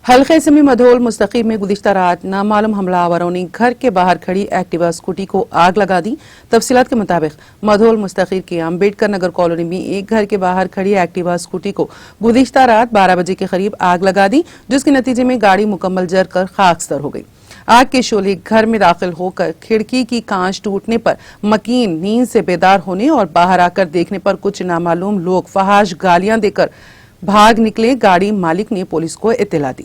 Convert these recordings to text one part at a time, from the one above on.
हल्के सिमी मधोल मुस्तकीम में गुज़िश्ता रात नामालूम हमलावरों ने घर के बाहर खड़ी एक्टिवा स्कूटी को आग लगा दी। तफसीलात के मुताबिक मधोल मुस्तकीम के अम्बेडकर नगर कॉलोनी में एक घर के बाहर खड़ी एक्टिवा स्कूटी को गुज़िश्ता रात 12 बजे के करीब आग लगा दी, जिसके नतीजे में गाड़ी मुकम्मल जलकर खाकसतर हो गई। आग के शोले घर में दाखिल होकर खिड़की की कांच टूटने पर मकीन नींद से बेदार होने और बाहर आकर देखने पर कुछ नामालूम लोग फहाश गालियां देकर भाग निकले। गाड़ी मालिक ने पुलिस को इत्तला दी,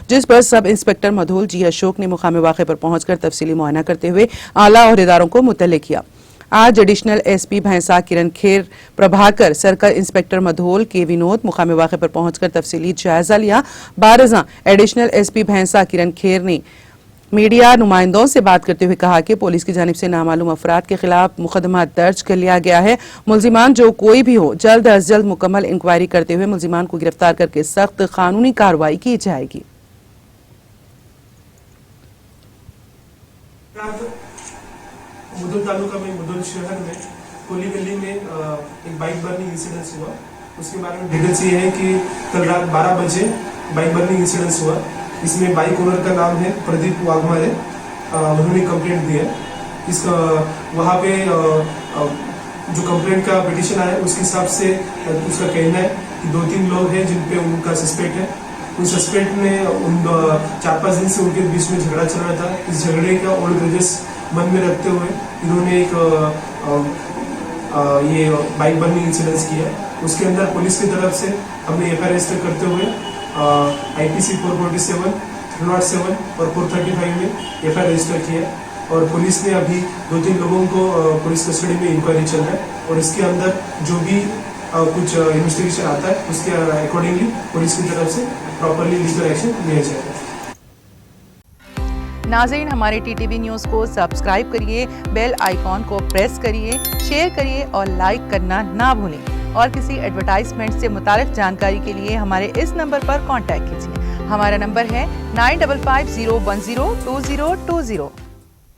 जिस पर सब इंस्पेक्टर मधोल जी अशोक ने मुकामे वाक़े पर पहुंचकर तफसीली मुआयना करते हुए आला ओहदेदारों को मुतल्लिक किया। आज एडिशनल एसपी भैंसा किरण खेर प्रभाकर, सर्कल इंस्पेक्टर मधोल के विनोद मुकामे वाक़े पर पहुंचकर तफसीली जायजा लिया। बारजा एडिशनल एसपी भैंसा किरण खेर ने मीडिया नुमाइंदों से बात करते हुए कहा कि पुलिस की जानिब से नामालूम अफराद के खिलाफ मुकदमा दर्ज कर लिया गया है। मुल्जिमान जो कोई भी हो, जल्द अज जल्द मुकम्मल इंक्वायरी करते हुए मुल्जिमान को गिरफ्तार करके सख्त कानूनी कार्रवाई की जाएगी। मुदल तालुका में मुदल शहर में कोली गली में एक बाइक बर्निंग इंसिडेंस हुआ। उसके बारे में डिटेल्स ये है कि कल रात 12 बजे बाइक बर्निंग इंसिडेंस हुआ। इसमें बाइक ओनर का नाम है प्रदीप वाघमारे। उन्होंने कंप्लेंट दी है। इसका वहाँ पे जो कंप्लेंट का पिटीशन आया उसके हिसाब से उसका कहना है कि 2-3 लोग हैं जिन पे उनका सस्पेक्ट है। उन सस्पेक्ट ने 4-5 दिन से उनके बीच में झगड़ा चल रहा था। इस झगड़े का ओल्ड ग्रजेस मन में रखते हुए इन्होंने एक ये बाइक बर्निंग इंसिडेंस किया। उसके अंदर पुलिस की तरफ से हमने एफआईआर रजिस्टर करते हुए IPC 447, 307 और 435 में एफआईआर रजिस्टर किया और पुलिस ने अभी 2-3 लोगों को पुलिस कस्टडी में इंक्वायरी चल रहा है और इसके अंदर जो भी कुछ इन्वेस्टिगेशन आता है उसके अकॉर्डिंगली पुलिस की तरफ से प्रॉपरली लीगल एक्शन लिया जाएगा। नाज़रीन, हमारे TTV न्यूज़ को सब्सक्राइब करिए, बेल आइकॉन को प्रेस करिए, शेयर करिए और लाइक करना ना भूलें। और किसी एडवर्टाइजमेंट से मुताल्लिक जानकारी के लिए हमारे इस नंबर पर कांटेक्ट कीजिए। हमारा नंबर है 9550102020।